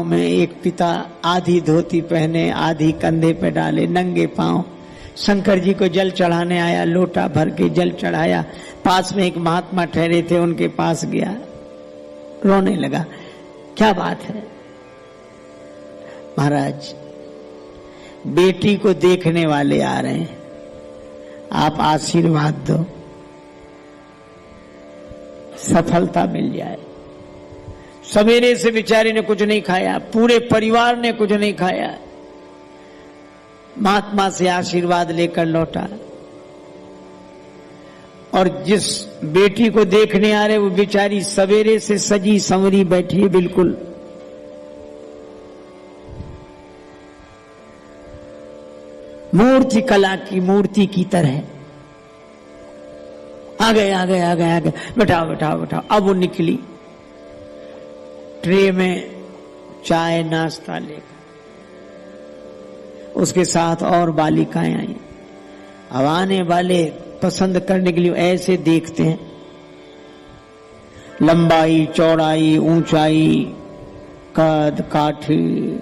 में एक पिता आधी धोती पहने आधी कंधे पे डाले नंगे पांव शंकर जी को जल चढ़ाने आया। लोटा भर के जल चढ़ाया। पास में एक महात्मा ठहरे थे, उनके पास गया, रोने लगा। क्या बात है? महाराज, बेटी को देखने वाले आ रहे हैं, आप आशीर्वाद दो, सफलता मिल जाए। सवेरे से बेचारे ने कुछ नहीं खाया, पूरे परिवार ने कुछ नहीं खाया, महात्मा से आशीर्वाद लेकर लौटा। और जिस बेटी को देखने आ रहे वो बेचारी सवेरे से सजी संवरी बैठी है, बिल्कुल मूर्ति कला की मूर्ति की तरह। आ गए आ गए आ गए आ गए, बैठाओ बैठाओ बैठाओ। अब वो निकली ट्रे में चाय नाश्ता लेकर, उसके साथ और बालिकाएं आई। अब आने वाले पसंद करने के लिए ऐसे देखते हैं, लंबाई चौड़ाई ऊंचाई कद काठी।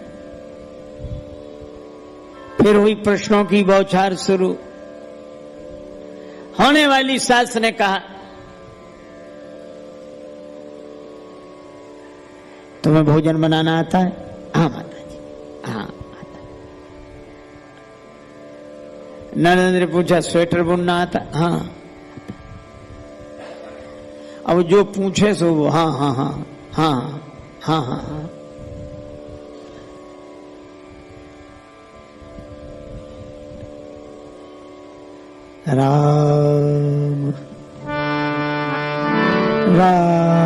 फिर हुई प्रश्नों की बौछार शुरू। होने वाली सास ने कहा, तुम्हें भोजन बनाना आता है? हाँ माता जी, हाँ आता। ननद ने पूछा, स्वेटर बुनना आता? हाँ। अब जो पूछे सो वो हाँ हाँ हाँ हाँ हाँ हाँ हाँ। राम राम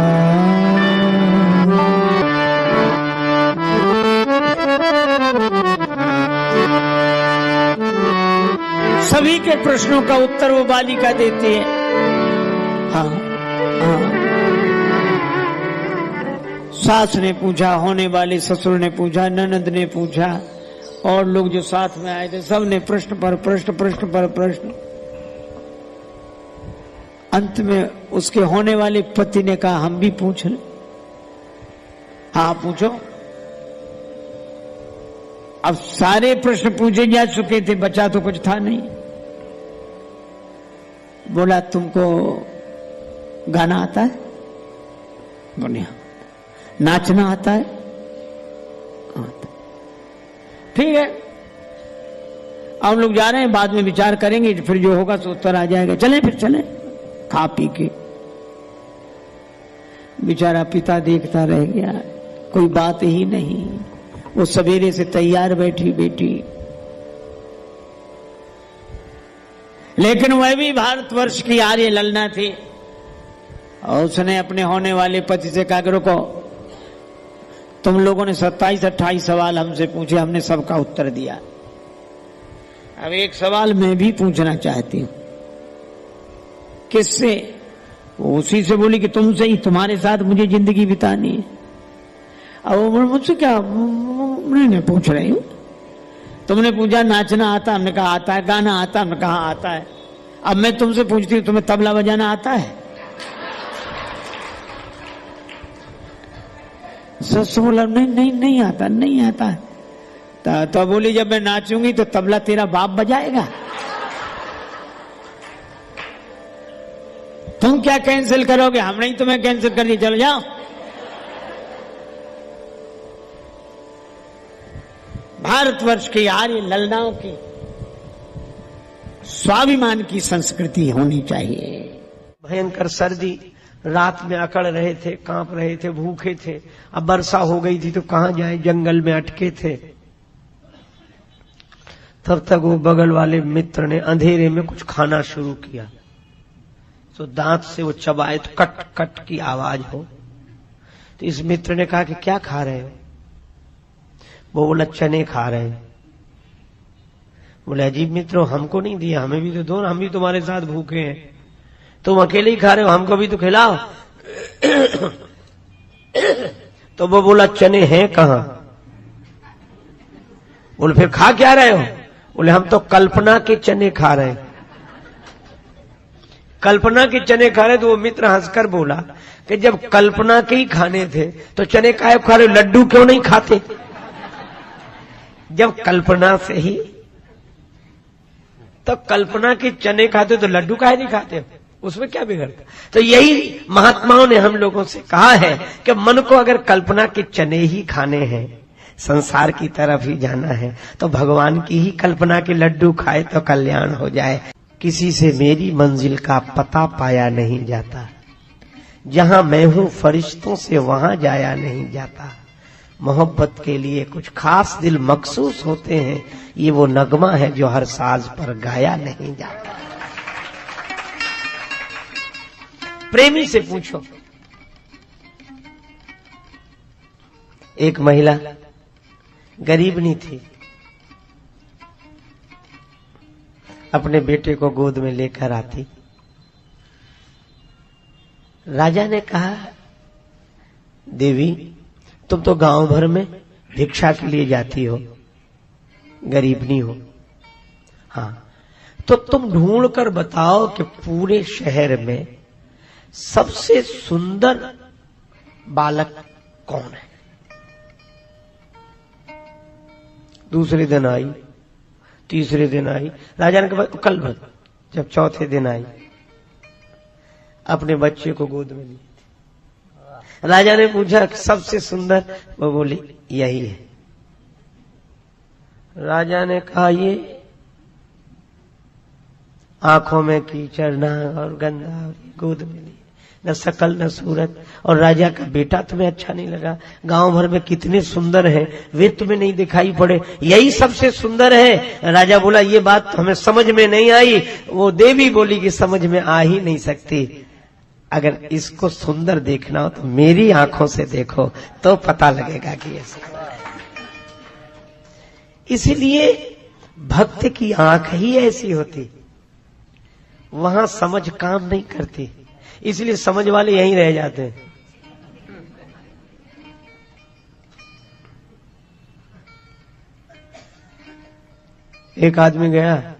सभी के प्रश्नों का उत्तर वो बालिका देती है। हाँ हाँ। सास ने पूछा, होने वाले ससुर ने पूछा, ननद ने पूछा, और लोग जो साथ में आए थे सब ने प्रश्न पर प्रश्न, प्रश्न पर प्रश्न। अंत में उसके होने वाले पति ने कहा, हम भी पूछ लें? हाँ पूछो। अब सारे प्रश्न पूछे जा चुके थे, बचा तो कुछ था नहीं। बोला, तुमको गाना आता है? बोले, नाचना आता है? ठीक है, अब लोग जा रहे हैं, बाद में विचार करेंगे, फिर जो होगा तो उत्तर आ जाएगा। चलें फिर चलें। खा पी के बेचारा पिता देखता रह गया, कोई बात ही नहीं। वो सवेरे से तैयार बैठी बेटी, लेकिन वह भी भारतवर्ष की आर्य ललना थी। और उसने अपने होने वाले पति से कहा, रुको, तुम लोगों ने 27-28 सवाल हमसे पूछे, हमने सबका उत्तर दिया। अब एक सवाल मैं भी पूछना चाहती हूं। किससे? वो उसी से बोली कि तुमसे ही, तुम्हारे साथ मुझे जिंदगी बितानी है। अब वो मुझसे क्या नहीं पूछ रही हूं। तुमने पूछा नाचना आता? हमने कहा आता है। गाना आता? हमने कहा आता है। अब मैं तुमसे पूछती हूँ, तुम्हें तबला बजाना आता है? सस बोला, नहीं नहीं नहीं आता, नहीं आता है। तो बोली, जब मैं नाचूंगी तो तबला तेरा बाप बजाएगा। तुम क्या कैंसिल करोगे? हमने ही तुम्हें कैंसिल कर दिया, चलो जाओ। भारतवर्ष की आर्य ललनाओं की स्वाभिमान की संस्कृति होनी चाहिए। भयंकर सर्दी, रात में अकड़ रहे थे, कांप रहे थे, भूखे थे। अब वर्षा हो गई थी तो कहां जाए, जंगल में अटके थे। तब तक वो बगल वाले मित्र ने अंधेरे में कुछ खाना शुरू किया, तो दांत से वो चबाए तो कट कट की आवाज हो। तो इस मित्र ने कहा कि क्या खा रहे हो? वो बोला, चने खा रहे हैं। बोले, अजीब मित्रों, हमको नहीं दिया, हमें भी तो दो, हम भी तुम्हारे साथ भूखे हैं। तुम अकेले ही खा रहे हो, हमको भी तो खिलाओ। तो वो बोला, चने हैं कहां? बोले, फिर खा क्या रहे हो? बोले, हम तो कल्पना के चने खा रहे हैं। कल्पना के चने खा रहे तो वो मित्र हंसकर बोला कि जब कल्पना के ही खाने थे तो चने काहे खा रहे, लड्डू क्यों नहीं खाते? जब कल्पना से ही तो कल्पना के चने खाते तो लड्डू काहे नहीं खाते, उसमें क्या बिगड़ता? तो यही महात्माओं ने हम लोगों से कहा है कि मन को अगर कल्पना के चने ही खाने हैं, संसार की तरफ ही जाना है, तो भगवान की ही कल्पना के लड्डू खाए तो कल्याण हो जाए। किसी से मेरी मंजिल का पता पाया नहीं जाता, जहां मैं हूं फरिश्तों से वहां जाया नहीं जाता। मोहब्बत के लिए कुछ खास दिल मखसूस होते हैं, ये वो नगमा है जो हर साज पर गाया नहीं जाता। प्रेमी से पूछो, एक महिला गरीब नहीं थी, अपने बेटे को गोद में लेकर आती। राजा ने कहा, देवी तुम तो गांव भर में भिक्षा के लिए जाती हो, गरीब नहीं हो, हाँ तो तुम ढूंढ कर बताओ कि पूरे शहर में सबसे सुंदर बालक कौन है। दूसरे दिन आई, तीसरे दिन आई, राजा ने कहा कल भर। जब चौथे दिन आई, अपने बच्चे को गोद में ली। राजा ने पूछा सबसे सुंदर, वो बोली यही है। राजा ने कहा ये आंखों में कीचड़ ना और गंदा, और गोद में ली, न शकल न सूरत, और राजा का बेटा तुम्हें अच्छा नहीं लगा? गांव भर में कितने सुंदर हैं, वे तुम्हें नहीं दिखाई पड़े, यही सबसे सुंदर है? राजा बोला ये बात तो हमें समझ में नहीं आई। वो देवी बोली कि समझ में आ ही नहीं सकती, अगर इसको सुंदर देखना हो तो मेरी आंखों से देखो तो पता लगेगा कि ये सुंदर है। इसलिए भक्त की आंख ही ऐसी होती, वहां समझ काम नहीं करती, इसलिए समझ वाले यहीं रह जाते हैं। एक आदमी गया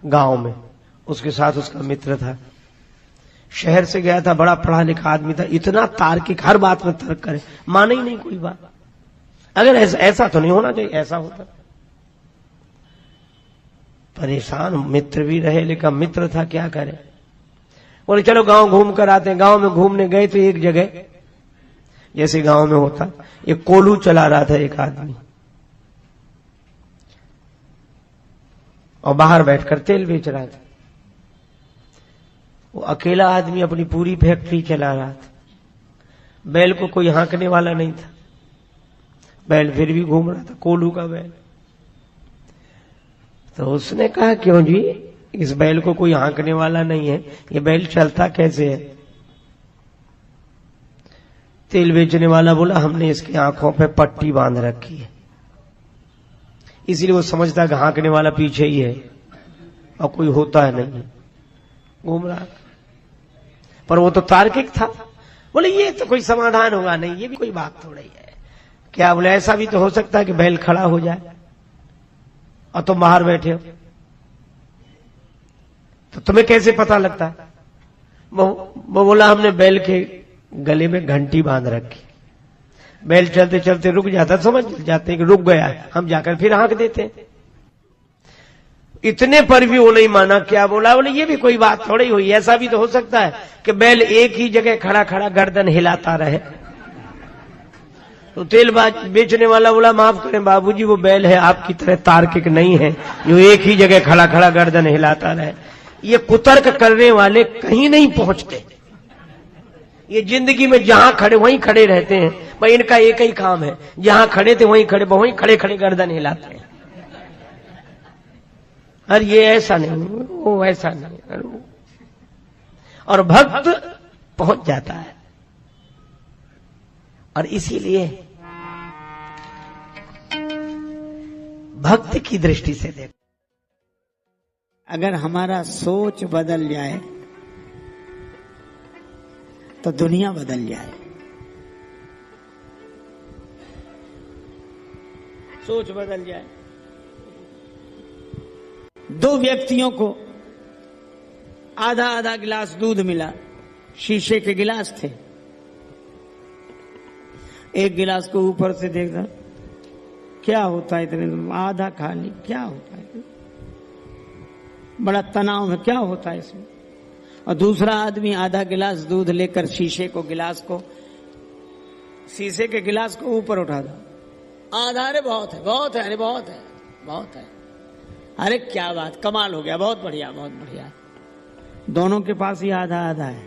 गांव में, उसके साथ उसका मित्र था, शहर से गया था, बड़ा पढ़ा लिखा आदमी था, इतना तार्किक, हर बात में तर्क करे, माने ही नहीं कोई बात। अगर ऐसा तो नहीं होना चाहिए, ऐसा होता। परेशान मित्र भी रहे, लेकिन मित्र था क्या करे। बोले चलो गांव घूम कर आते हैं। गांव में घूमने गए तो एक जगह, जैसे गांव में होता, एक कोल्हू चला रहा था एक आदमी, और बाहर बैठकर तेल बेच रहा था। वो अकेला आदमी अपनी पूरी फैक्ट्री चला रहा था, बैल को कोई हाँकने वाला नहीं था, बैल फिर भी घूम रहा था, कोल्हू का बैल। तो उसने कहा क्यों जी, इस बैल को कोई हाँकने वाला नहीं है, ये बैल चलता कैसे है? तेल बेचने वाला बोला हमने इसकी आंखों पे पट्टी बांध रखी है, इसीलिए वो समझता है कि हाँकने वाला पीछे ही है और कोई होता है नहीं, घूम रहा। पर वो तो तार्किक था, बोले ये तो कोई समाधान होगा नहीं, ये भी कोई बात थोड़ी है। क्या बोले ऐसा भी तो हो सकता है कि बैल खड़ा हो जाए और तुम बाहर बैठे हो, तो तुम्हें कैसे पता लगता? वो बोला हमने बैल के गले में घंटी बांध रखी, बैल चलते चलते रुक जाता, समझ जाते हैं कि रुक गया है, हम जाकर फिर हाँक देते हैं। इतने पर भी वो नहीं माना। क्या बोला? बोले ये भी कोई बात थोड़ी हुई, ऐसा भी तो हो सकता है कि बैल एक ही जगह खड़ा खड़ा गर्दन हिलाता रहे। तो तेल बेचने वाला बोला माफ करें बाबूजी, वो बैल है आपकी तरह तार्किक नहीं है जो एक ही जगह खड़ा खड़ा गर्दन हिलाता रहे। ये कुतर्क करने वाले कहीं नहीं पहुंचते, ये जिंदगी में जहां खड़े वहीं खड़े रहते हैं। भाई इनका एक ही काम है, जहां खड़े थे वहीं खड़े खड़े गर्दन हिलाते हैं। अरे ये ऐसा नहीं, वो ऐसा नहीं, और भक्त पहुंच जाता है। और इसीलिए भक्त की दृष्टि से देखो, अगर हमारा सोच बदल जाए तो दुनिया बदल जाए। सोच बदल जाए। दो व्यक्तियों को आधा आधा गिलास दूध मिला, शीशे के गिलास थे। एक गिलास को ऊपर से देखा, क्या होता है इतने, आधा खा ली, क्या होता है, बड़ा तनाव है, क्या होता है इसमें। और दूसरा आदमी आधा गिलास दूध लेकर शीशे के गिलास को ऊपर उठा दो, आधा, अरे बहुत है, बहुत है, अरे बहुत है, बहुत है, अरे क्या बात, कमाल हो गया, बहुत बढ़िया, बहुत बढ़िया। दोनों के पास ही आधा आधा है,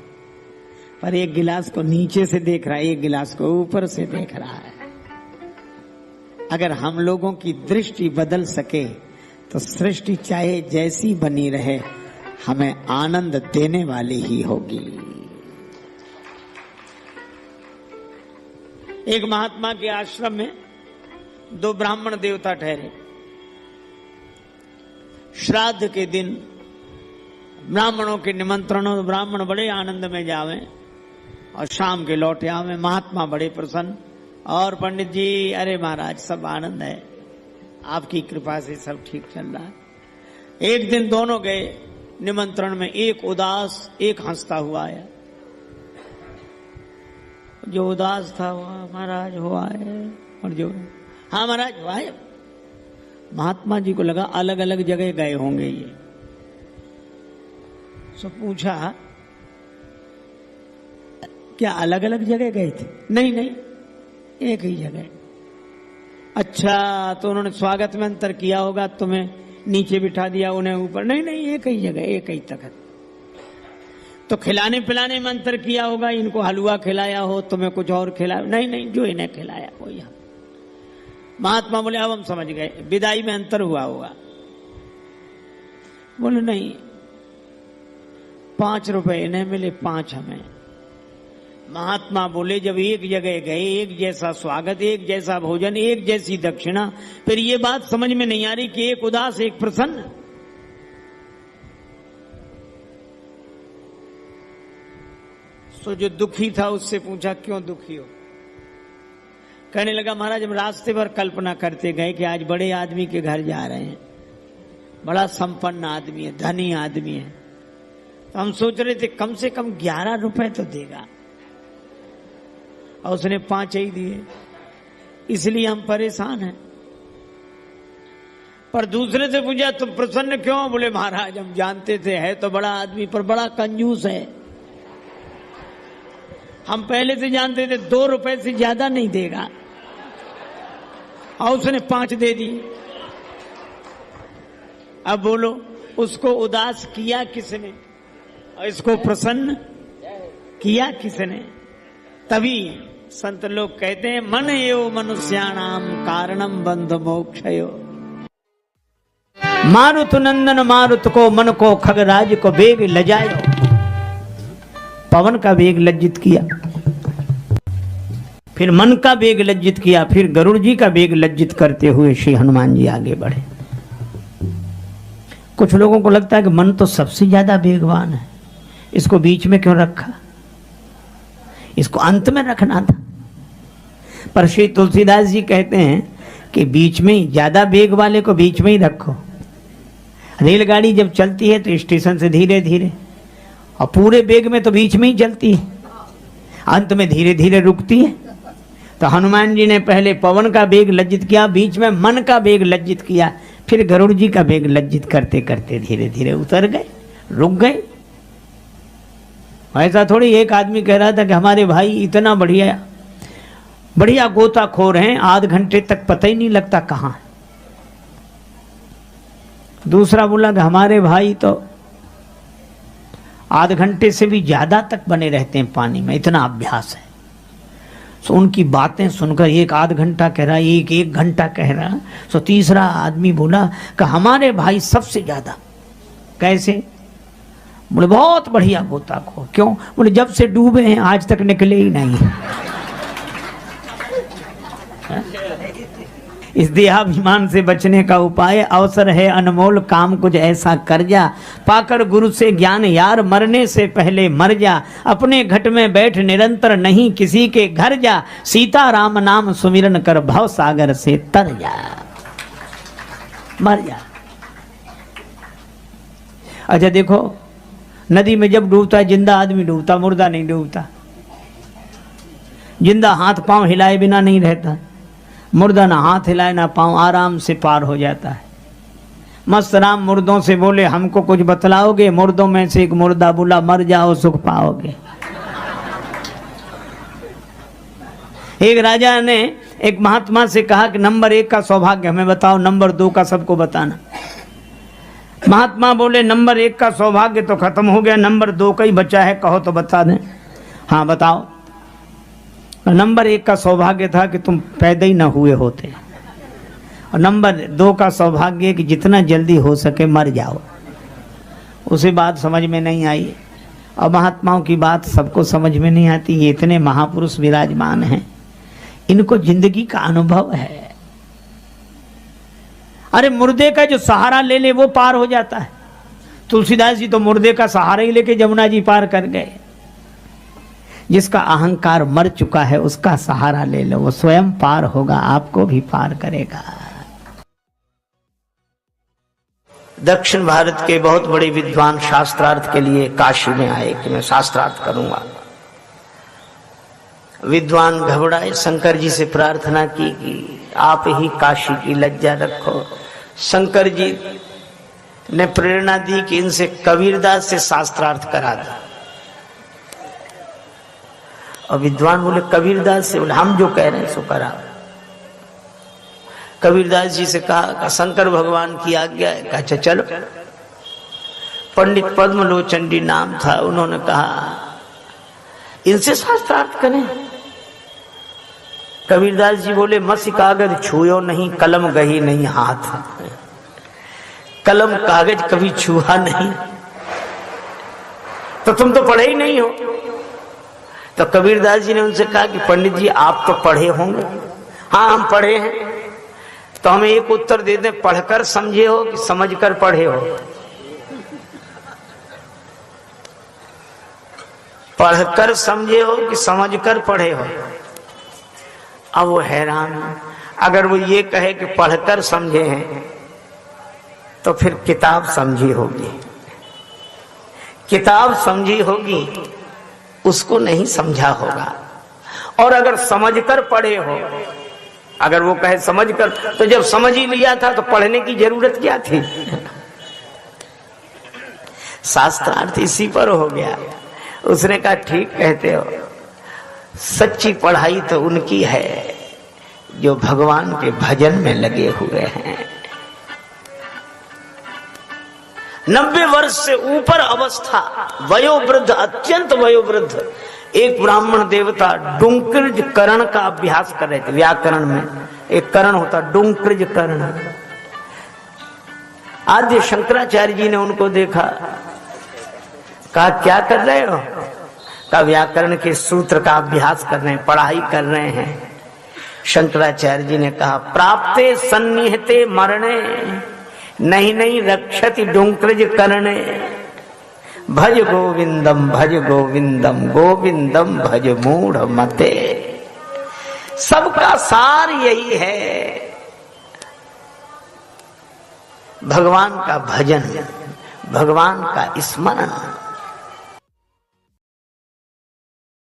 पर एक गिलास को नीचे से देख रहा है, एक गिलास को ऊपर से देख रहा है। अगर हम लोगों की दृष्टि बदल सके तो सृष्टि चाहे जैसी बनी रहे हमें आनंद देने वाली ही होगी। एक महात्मा के आश्रम में 2 ब्राह्मण देवता ठहरे। श्राद्ध के दिन ब्राह्मणों के निमंत्रण, ब्राह्मण बड़े आनंद में जावे और शाम के लौटे आवे। महात्मा बड़े प्रसन्न, और पंडित जी, अरे महाराज सब आनंद है, आपकी कृपा से सब ठीक चल रहा है। एक दिन दोनों गए निमंत्रण में, एक उदास एक हंसता हुआ आया। जो उदास था वह महाराज हुआ है, और जो हाँ महाराज हुआ है। महात्मा जी को लगा अलग अलग जगह गए होंगे ये, सो पूछा क्या अलग अलग जगह गए थे? नहीं नहीं, एक ही जगह। अच्छा, तो उन्होंने स्वागत में अंतर किया होगा, तुम्हें नीचे बिठा दिया, उन्हें ऊपर? नहीं नहीं, एक ही जगह, एक ही तखत। तो खिलाने पिलाने में अंतर किया होगा, इनको हलवा खिलाया हो, तुम्हें कुछ और खिलाया? नहीं नहीं, जो इन्हें खिलाया वो यहाँ। महात्मा बोले अब हम समझ गए, विदाई में अंतर हुआ होगा। बोले नहीं, 5 रुपए इन्हें मिले, 5 हमें। महात्मा बोले जब एक जगह गए, एक जैसा स्वागत, एक जैसा भोजन, एक जैसी दक्षिणा, फिर ये बात समझ में नहीं आ रही कि एक उदास एक प्रसन्न। सो जो दुखी था उससे पूछा क्यों दुखी हो? कहने लगा महाराज हम रास्ते पर कल्पना करते गए कि आज बड़े आदमी के घर जा रहे हैं, बड़ा संपन्न आदमी है, धनी आदमी है, तो हम सोच रहे थे कम से कम 11 रुपए तो देगा, और उसने 5 ही दिए, इसलिए हम परेशान हैं। पर दूसरे से पूछा तुम प्रसन्न क्यों? बोले महाराज हम जानते थे है तो बड़ा आदमी पर बड़ा कंजूस है, हम पहले से जानते थे 2 रुपए से ज्यादा नहीं देगा, और उसने 5 दे दी। अब बोलो उसको उदास किया किसने और इसको प्रसन्न किया किसने? तभी संत लोग कहते हैं मन एव मनुष्याणाम कारणम बंध मोक्षयो। मारुत नंदन मारुत को मन को खगराज को वेग लजायो। पवन का वेग लज्जित किया, फिर मन का वेग लज्जित किया, फिर गरुड़ जी का वेग लज्जित करते हुए श्री हनुमान जी आगे बढ़े। कुछ लोगों को लगता है कि मन तो सबसे ज्यादा वेगवान है, इसको बीच में क्यों रखा, इसको अंत में रखना था। पर श्री तुलसीदास जी कहते हैं कि बीच में ही, ज्यादा वेग वाले को बीच में ही रखो। रेलगाड़ी जब चलती है तो स्टेशन से धीरे धीरे, और पूरे वेग में तो बीच में ही चलती है, अंत में धीरे धीरे रुकती है। तो हनुमान जी ने पहले पवन का वेग लज्जित किया, बीच में मन का वेग लज्जित किया, फिर गरुड़ जी का वेग लज्जित करते करते धीरे धीरे उतर गए, रुक गए। ऐसा थोड़ी एक आदमी कह रहा था कि हमारे भाई इतना बढ़िया बढ़िया गोताखोर हैं, आध घंटे तक पता ही नहीं लगता कहाँ है। दूसरा बोला कि हमारे भाई तो आध घंटे से भी ज्यादा तक बने रहते हैं पानी में, इतना अभ्यास है। तो उनकी बातें सुनकर एक आध घंटा कह रहा, एक घंटा कह रहा। तो तीसरा आदमी बोला कि हमारे भाई सबसे ज्यादा। कैसे? बोले बहुत बढ़िया गोताखोर। क्यों? बोले जब से डूबे हैं आज तक निकले ही नहीं। इस देहाभिमान से बचने का उपाय अवसर है अनमोल, काम कुछ ऐसा कर जा, पाकर गुरु से ज्ञान यार, मरने से पहले मर जा, अपने घट में बैठ निरंतर नहीं किसी के घर जा, सीता राम नाम सुमिरन कर भव सागर से तर जा, मर जा। अच्छा देखो, नदी में जब डूबता है जिंदा आदमी डूबता, मुर्दा नहीं डूबता। जिंदा हाथ पांव हिलाए बिना नहीं रहता, मुर्दा ना हाथ हिलाए ना पांव, आराम से पार हो जाता है। मस्त राम मुर्दों से बोले हमको कुछ बतलाओगे? मुर्दों में से एक मुर्दा बोला मर जाओ सुख पाओगे। एक राजा ने एक महात्मा से कहा कि नंबर 1 का सौभाग्य हमें बताओ, नंबर 2 का सबको बताना। महात्मा बोले नंबर 1 का सौभाग्य तो खत्म हो गया, नंबर 2 का ही बचा है, कहो तो बता दें। हाँ बताओ। नंबर 1 का सौभाग्य था कि तुम पैदा ही ना हुए होते, और नंबर 2 का सौभाग्य कि जितना जल्दी हो सके मर जाओ। उसे बात समझ में नहीं आई, और महात्माओं की बात सबको समझ में नहीं आती। ये इतने महापुरुष विराजमान हैं, इनको जिंदगी का अनुभव है। अरे मुर्दे का जो सहारा ले ले वो पार हो जाता है। तुलसीदास जी तो मुर्दे का सहारा ही लेके जमुना जी पार कर गए। जिसका अहंकार मर चुका है उसका सहारा ले लो, वो स्वयं पार होगा, आपको भी पार करेगा। दक्षिण भारत के बहुत बड़े विद्वान शास्त्रार्थ के लिए काशी में आए कि मैं शास्त्रार्थ करूंगा। विद्वान घबराए, शंकर जी से प्रार्थना की कि आप ही काशी की लज्जा रखो। शंकर जी ने प्रेरणा दी कि इनसे कबीरदास से शास्त्रार्थ करा दो। और विद्वान बोले कबीरदास से? बोले हम जो कह रहे हैं सो करा। कबीरदास जी से कहा शंकर भगवान की आज्ञा है। अच्छा चलो। पंडित पद्मलोचन जी नाम था, उन्होंने कहा इनसे शास्त्रार्थ करें। कबीरदास जी बोले मसी कागज छुयो नहीं, कलम गही नहीं हाथ। कलम कागज कभी छुआ नहीं तो तुम तो पढ़े ही नहीं हो। तो कबीरदास जी ने उनसे कहा कि पंडित जी आप तो पढ़े होंगे। हाँ हम पढ़े हैं। तो हमें एक उत्तर दे दें, पढ़कर समझे हो कि समझकर पढ़े हो? पढ़कर समझे हो कि समझकर पढ़े हो? अब वो हैरान। अगर वो ये कहे कि पढ़कर समझे हैं तो फिर किताब समझी होगी। किताब समझी होगी, उसको नहीं समझा होगा। और अगर समझकर पढ़े हो, अगर वो कहे समझकर, तो जब समझ ही लिया था तो पढ़ने की जरूरत क्या थी? शास्त्रार्थ इसी पर हो गया। उसने कहा ठीक कहते हो, सच्ची पढ़ाई तो उनकी है जो भगवान के भजन में लगे हुए हैं। 90 वर्ष से ऊपर अवस्था, वयोवृद्ध, अत्यंत वयोवृद्ध, एक ब्राह्मण देवता डुंकृज करण का अभ्यास कर रहे थे। व्याकरण में एक करण होता डुंकृज करण। आद्य शंकराचार्य जी ने उनको देखा, कहा क्या कर रहे हो? का व्याकरण के सूत्र का अभ्यास कर रहे हैं, पढ़ाई कर रहे हैं। शंकराचार्य जी ने कहा प्राप्ते सन्निहते मरणे नहीं नहीं रक्षति डुंकृज करणे। भज गोविंदम गोविंदम भज मूढ़ मते। सबका सार यही है, भगवान का भजन, भगवान का स्मरण।